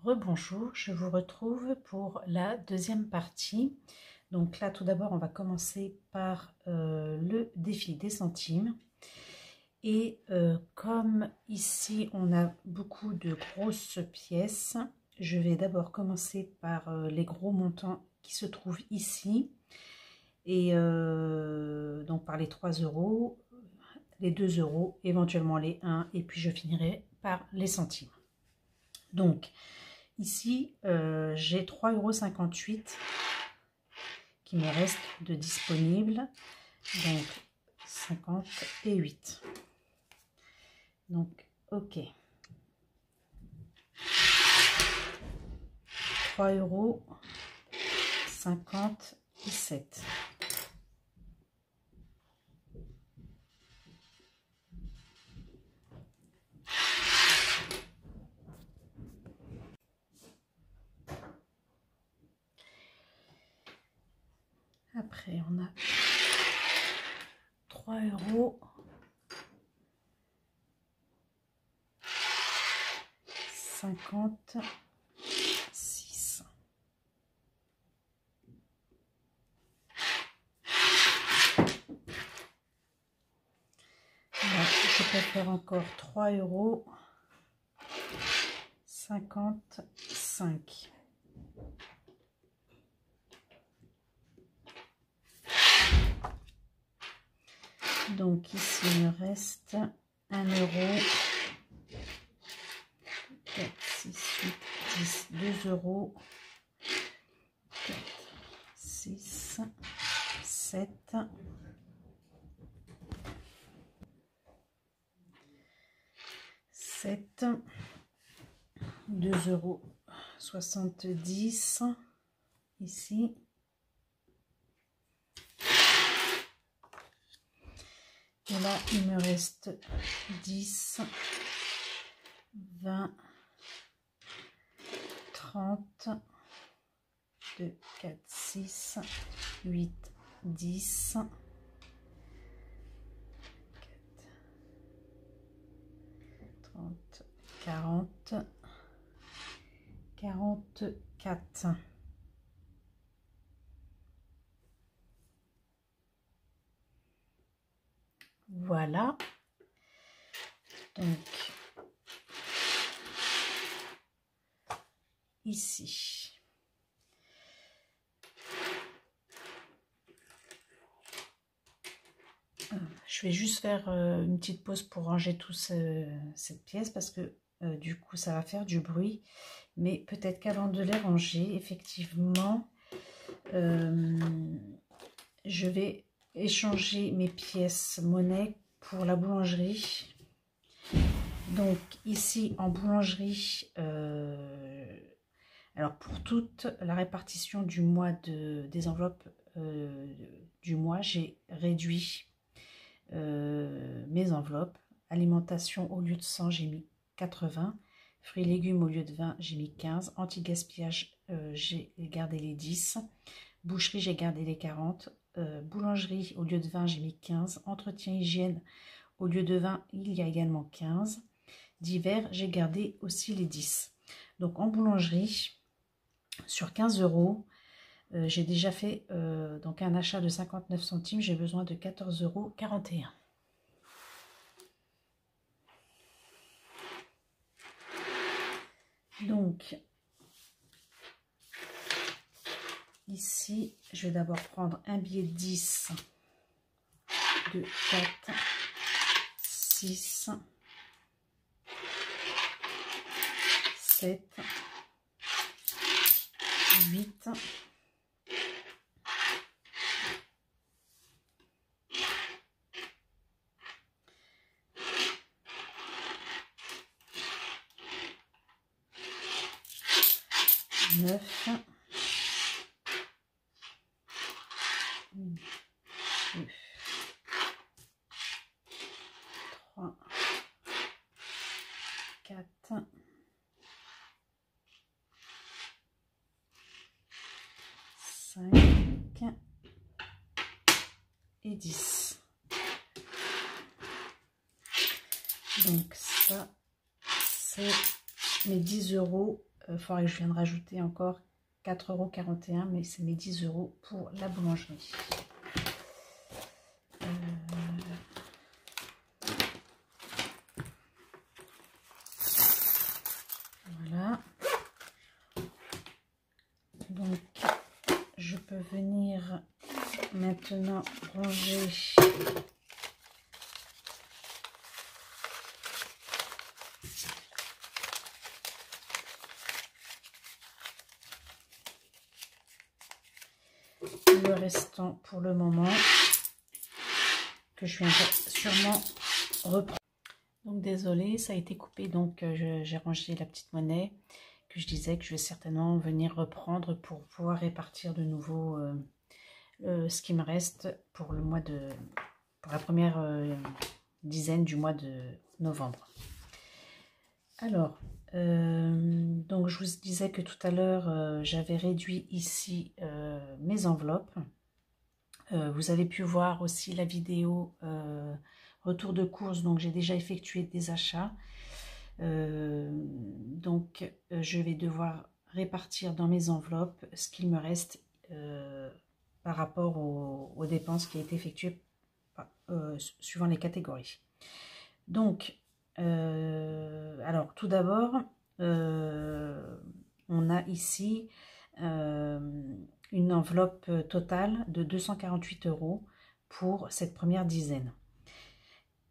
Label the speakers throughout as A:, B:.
A: Rebonjour, je vous retrouve pour la deuxième partie. Donc là, tout d'abord, on va commencer par le défi des centimes. Et comme ici, on a beaucoup de grosses pièces, je vais d'abord commencer par les gros montants qui se trouvent ici. Et donc par les 3 €, les 2 €, éventuellement les 1, et puis je finirai par les centimes. Donc, ici, j'ai 3,58 € qui me reste de disponible. Donc, 58. Donc, ok. 3,57 €. Après, on a 3,56 €. Là, je peux faire encore 3,55 €. Donc ici, il me reste 1 €, 4, 6, 8, 10, 2 €, 4, 6, 7, 7, 2,70 € ici. Et là, il me reste 10, 20, 30, 2, 4, 6, 8, 10, 30, 40, 44. Voilà. Donc, ici. Je vais juste faire une petite pause pour ranger tout cette pièce parce que du coup, ça va faire du bruit. Mais peut-être qu'avant de les ranger, effectivement, je vais échanger mes pièces monnaie pour la boulangerie. Donc ici en boulangerie, alors pour toute la répartition du mois des enveloppes du mois, j'ai réduit mes enveloppes. Alimentation, au lieu de 100, j'ai mis 80. Fruits et légumes, au lieu de 20, j'ai mis 15. Anti-gaspillage, j'ai gardé les 10. Boucherie, j'ai gardé les 40. Boulangerie, au lieu de 20, j'ai mis 15. Entretien hygiène, au lieu de 20, il y a également 15. Divers, j'ai gardé aussi les 10. Donc en boulangerie, sur 15 €, j'ai déjà fait donc un achat de 59 centimes. J'ai besoin de 14,41 €. Donc, ici, je vais d'abord prendre un billet de 10, de 4, 6, 7, 8, 9, 2, 3, 4, 5 et 10. Donc ça, c'est mes 10 € il faudrait que je vienne rajouter encore 4,41 €, mais c'est mes 10 € pour la boulangerie. Voilà. Donc, je peux venir maintenant ranger le restant pour le moment, que je viendrai sûrement reprendre. Donc désolé, ça a été coupé, donc j'ai rangé la petite monnaie que je disais que je vais certainement venir reprendre pour pouvoir répartir de nouveau ce qui me reste pour le mois de, pour la première dizaine du mois de novembre. Alors, donc je vous disais que tout à l'heure j'avais réduit ici mes enveloppes. Vous avez pu voir aussi la vidéo retour de course, donc j'ai déjà effectué des achats. Donc je vais devoir répartir dans mes enveloppes ce qu'il me reste par rapport aux dépenses qui ont été effectuées suivant les catégories. Donc alors tout d'abord on a ici une enveloppe totale de 248 € pour cette première dizaine.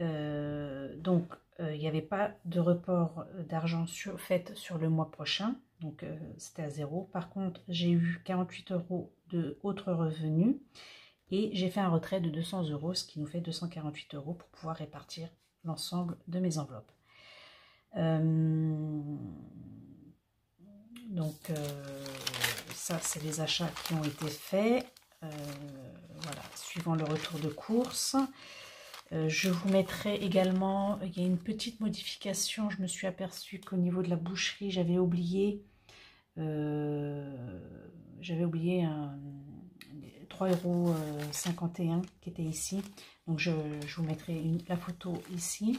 A: Donc il n'y avait pas de report d'argent fait sur le mois prochain, donc c'était à 0. Par contre, j'ai eu 48 € de autres revenus et j'ai fait un retrait de 200 €, ce qui nous fait 248 € pour pouvoir répartir l'ensemble de mes enveloppes. Donc ça, c'est les achats qui ont été faits, voilà, suivant le retour de course. Je vous mettrai également, il y a une petite modification, je me suis aperçue qu'au niveau de la boucherie, j'avais oublié 3,51 € qui était ici. Donc je vous mettrai la photo ici.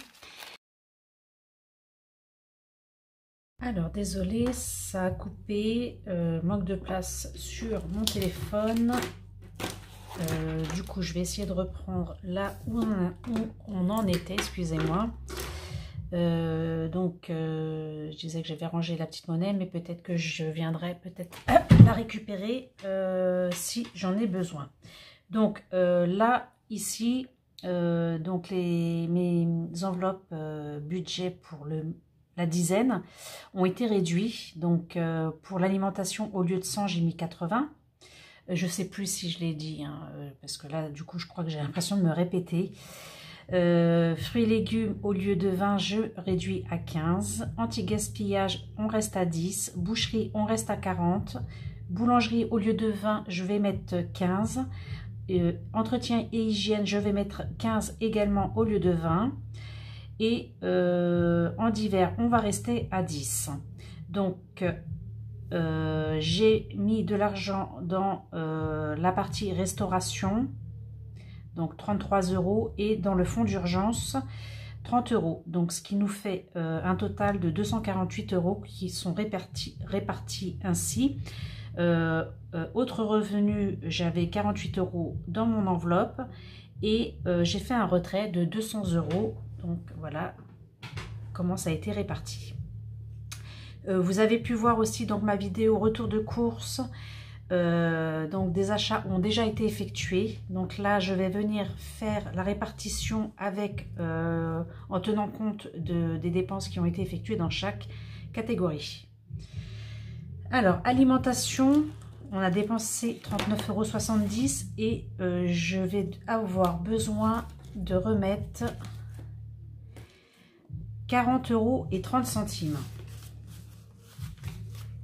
A: Alors désolé, ça a coupé, manque de place sur mon téléphone. Du coup, je vais essayer de reprendre là où on en était, excusez-moi. Donc, je disais que j'avais rangé la petite monnaie, mais peut-être que je viendrai peut-être la récupérer si j'en ai besoin. Donc, là, ici, donc mes enveloppes budget pour la dizaine ont été réduites. Donc, pour l'alimentation, au lieu de 100, j'ai mis 80. Je ne sais plus si je l'ai dit, hein, parce que là, du coup, je crois que j'ai l'impression de me répéter. Fruits et légumes, au lieu de 20, je réduis à 15. Anti-gaspillage, on reste à 10. Boucherie, on reste à 40. Boulangerie, au lieu de 20, je vais mettre 15. Entretien et hygiène, je vais mettre 15 également au lieu de 20. Et en divers, on va rester à 10. Donc, j'ai mis de l'argent dans la partie restauration, donc 33 €, et dans le fonds d'urgence 30 €. Donc ce qui nous fait un total de 248 € qui sont répartis ainsi. Autre revenu, j'avais 48 € dans mon enveloppe et j'ai fait un retrait de 200 €. Donc voilà comment ça a été réparti. Vous avez pu voir aussi donc ma vidéo retour de course. Donc des achats ont déjà été effectués. Donc là, je vais venir faire la répartition avec en tenant compte des dépenses qui ont été effectuées dans chaque catégorie. Alors, alimentation, on a dépensé 39,70 € et je vais avoir besoin de remettre 40,30 €.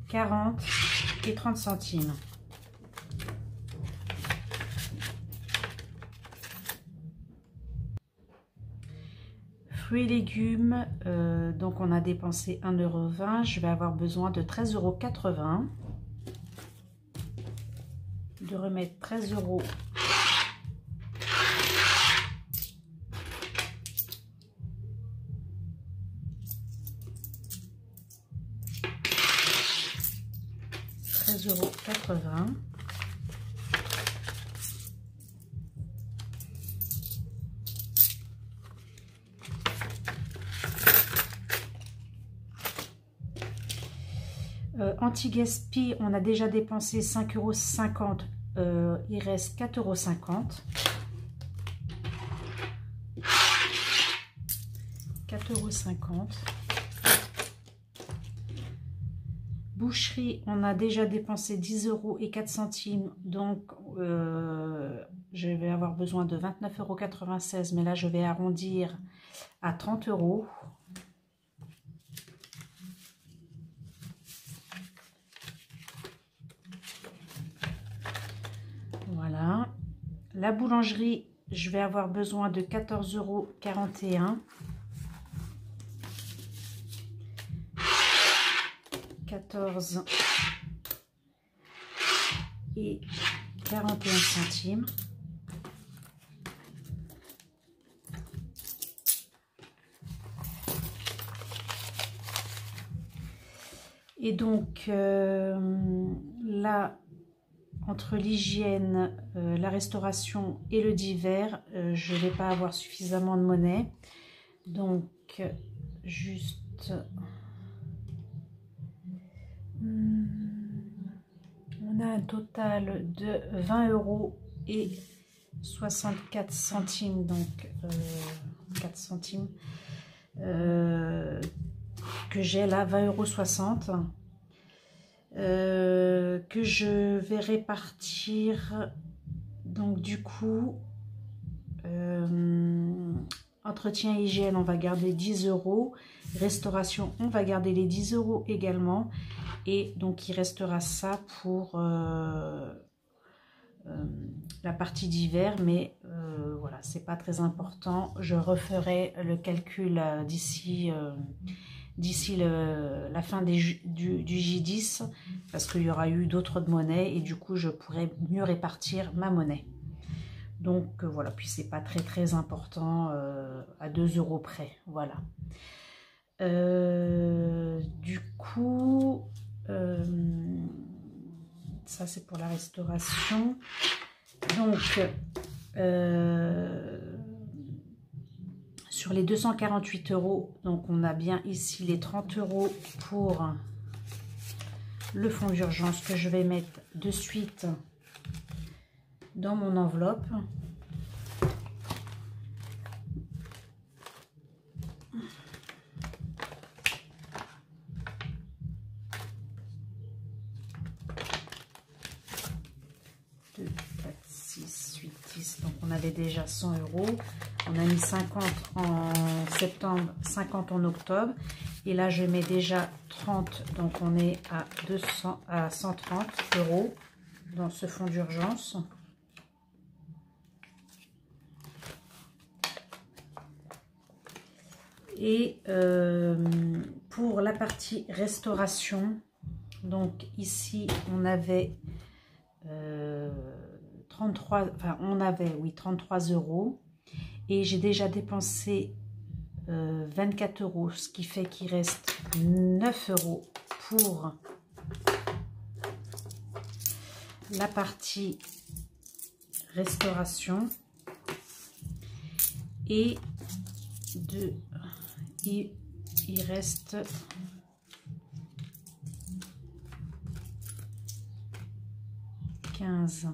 A: 40,30 €. Fruits et légumes, donc on a dépensé 1,20 €. Je vais avoir besoin de 13,80 €. De remettre 13 €. 13,80 €. Anti-gaspi, on a déjà dépensé 5,50 €, il reste 4,50 €. 4,50 €. Boucherie, on a déjà dépensé 10,04 €, donc je vais avoir besoin de 29,96 €, mais là je vais arrondir à 30 €. Voilà. La boulangerie, je vais avoir besoin de 14,41 €. 14 et 41 centimes. Et donc là, entre l'hygiène, la restauration et le divers, je ne vais pas avoir suffisamment de monnaie. Donc, juste... on a un total de 20,64 €, donc 4 centimes, que j'ai là, 20,60 €. Que je vais répartir, donc du coup entretien et hygiène, on va garder 10 €, restauration, on va garder les 10 € également, et donc il restera ça pour la partie d'hiver, mais voilà, c'est pas très important, je referai le calcul d'ici la fin du J10, parce qu'il y aura eu d'autres monnaies et du coup je pourrai mieux répartir ma monnaie. Donc voilà, puis c'est pas très important, à 2 € près, voilà. Du coup, ça c'est pour la restauration. Donc sur les 248 €, donc on a bien ici les 30 € pour le fonds d'urgence que je vais mettre de suite dans mon enveloppe. Donc on avait déjà 100 €, on a mis 50 en septembre, 50 en octobre, et là je mets déjà 30, donc on est à 130 € dans ce fonds d'urgence. Et pour la partie restauration, donc ici on avait 33 € et j'ai déjà dépensé 24 €, ce qui fait qu'il reste 9 € pour la partie restauration, et il reste 15.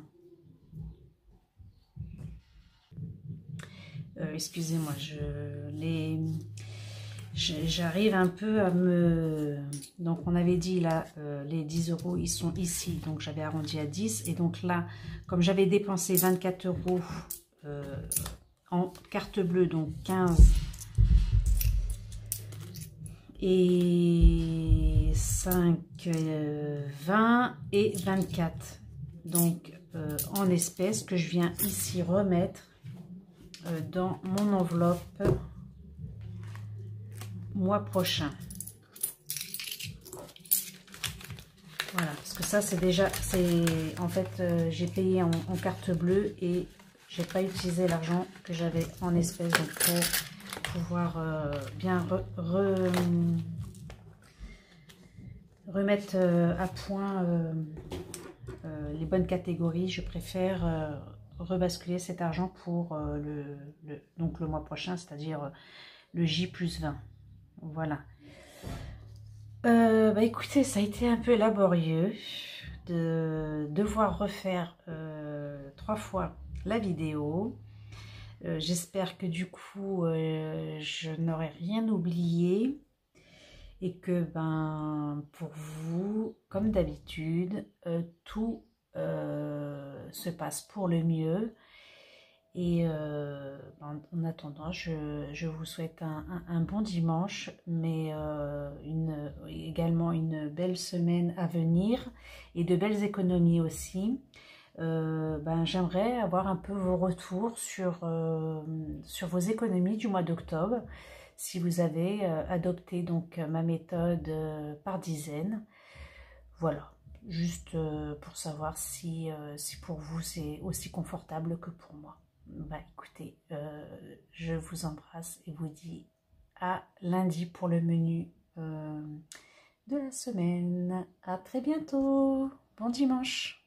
A: Excusez-moi, j'arrive un peu à me... Donc on avait dit là, les 10 € ils sont ici, donc j'avais arrondi à 10, et donc là, comme j'avais dépensé 24 € en carte bleue, donc 15 et 5, 20 et 24, donc en espèces que je viens ici remettre dans mon enveloppe mois prochain. Voilà, parce que ça c'est déjà, en fait j'ai payé en carte bleue et j'ai pas utilisé l'argent que j'avais en espèces, donc pour pouvoir bien remettre à point les bonnes catégories, je préfère rebasculer cet argent pour donc le mois prochain, c'est-à-dire le J+20. Voilà. Bah écoutez, ça a été un peu laborieux de devoir refaire 3 fois la vidéo. J'espère que du coup, je n'aurai rien oublié et que ben, pour vous, comme d'habitude, tout se passe pour le mieux. Et en attendant, je vous souhaite un bon dimanche, mais également une belle semaine à venir et de belles économies aussi. Ben, j'aimerais avoir un peu vos retours sur vos économies du mois d'octobre, si vous avez adopté donc ma méthode par dizaine. Voilà, juste pour savoir si pour vous c'est aussi confortable que pour moi. Bah écoutez, je vous embrasse et vous dis à lundi pour le menu de la semaine. À très bientôt. Bon dimanche.